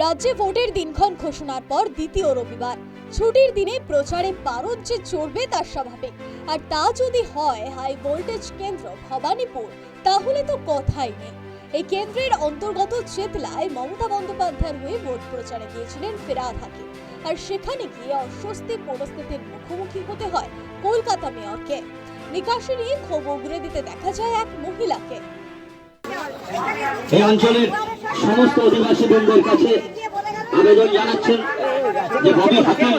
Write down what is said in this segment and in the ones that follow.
রাজ্যে ভোটের দিনক্ষণ ঘোষণার পর দ্বিতীয় রবিবার ছুটির দিনে প্রচারে পারদ যে চড়বে তা স্বাভাবিক। আর তা যদি হয় হাই ভোল্টেজ কেন্দ্র ভবানীপুর, তাহলে তো কথাই নেই। এই কেন্দ্রের অন্তর্গত চেতলায় মমতা বন্দ্যোপাধ্যায়ের হয়ে ভোট প্রচারে গিয়েছিলেন ফিরহাদ হাকিম। আর সেখানে গিয়ে অস্বস্তি পরিস্থিতির মুখোমুখি হতে হয় কলকাতা মেয়রকে। নিকাশি নিয়ে ক্ষোভ উগরে দিতে দেখা যায় এক মহিলাকে। এই অঞ্চলের সমস্ত অধিবাসী বন্ধুদের কাছে আবেদন জানাচ্ছেন যে ববি হাকিম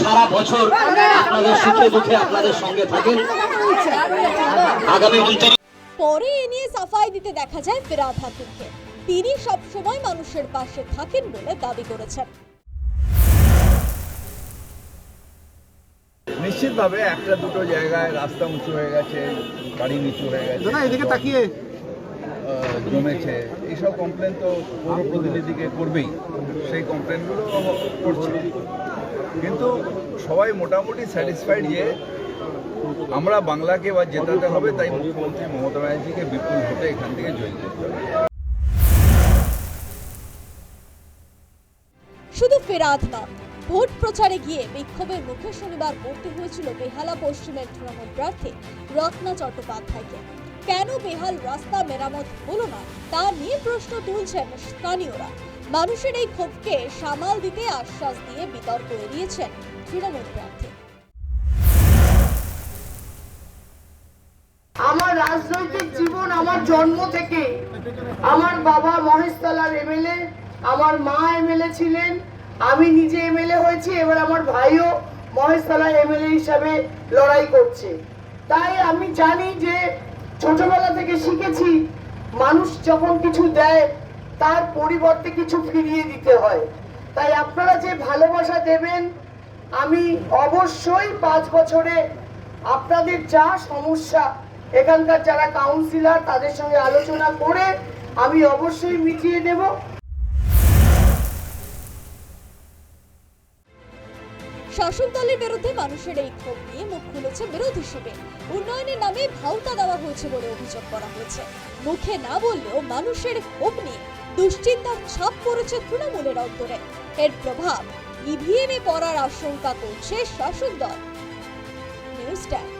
সারা বছর আপনাদের সুখে দুঃখে আপনাদের সঙ্গে থাকেন। আগামী পরে এ নিয়ে সাফাই দিতে দেখা যায় ফিরহাদ হাকিমকে। তিনি সবসময় মানুষের পাশে থাকেন বলে দাবি করেছেন। নিশ্চিতভাবে একটা দুটো জায়গায় রাস্তা উঁচু হয়ে গেছে, গাড়ি নিচু হয়ে গেছে, এদিকে তাকিয়ে জমেছে, এইসব কমপ্লেন তো পৌর প্রতিনিধিকে করবেই। সেই কমপ্লেনগুলো করছে, কিন্তু সবাই মোটামুটি স্যাটিসফাইড যে আমরা বাংলাকে এবার জেতাতে হবে, তাই মুখ্যমন্ত্রী মমতা ব্যানার্জিকে বিপুল ভোটে এখান থেকে জয়ী করতে হবে। শুধু ফিরহাদ না, ভোট প্রচারে গিয়ে বিক্ষোভের মুখে শনিবার পড়তে হয়েছিল বেহালা পশ্চিমের তৃণমূল প্রার্থী রত্না চট্টোপাধ্যায়কে। কেন বেহাল রাস্তা মেরামত হলো না তা নিয়ে প্রশ্ন তুলছেন স্থানীয়রা। মানুষের এই ক্ষোভকে সামাল দিতে আশ্বাস দিয়ে বিতর্ক এড়িয়েছেন তৃণমূল প্রার্থী। আমার রাজনৈতিক জীবন আমার জন্ম থেকে, আমার বাবা মহেশতলার এমএলএ, আমার মা এমএলএ ছিলেন, আমি নিজে এমএলএ হয়েছি, এবার আমার ভাইও মহেশতলার এমএলএ হিসাবে লড়াই করছে। তাই আমি জানি যে ছোটবেলা থেকে শিখেছি মানুষ যখন কিছু দেয় তার পরিবর্তে কিছু ফিরিয়ে দিতে হয়। তাই আপনারা যে ভালোবাসা দেবেন, আমি অবশ্যই 5 বছরে আপনাদের যা সমস্যা এখানকার যারা কাউন্সিলর তাদের সঙ্গে আলোচনা করে আমি অবশ্যই মিটিয়ে দেব। শাসক দলের বিরুদ্ধে মানুষের এই ক্ষোভ নিয়ে মুখ খুলেছে বিরোধী শিবির। উন্নয়নের নামে ভাউতা দেওয়া হয়েছে বলে অভিযোগ করা হয়েছে। মুখে না বললেও মানুষের ক্ষোভ নিয়ে দুশ্চিন্তার ছাপ পড়েছে তৃণমূলের অন্তরে। এর প্রভাব ইভিএমে পড়ার আশঙ্কা করছে শাসক দল। News time.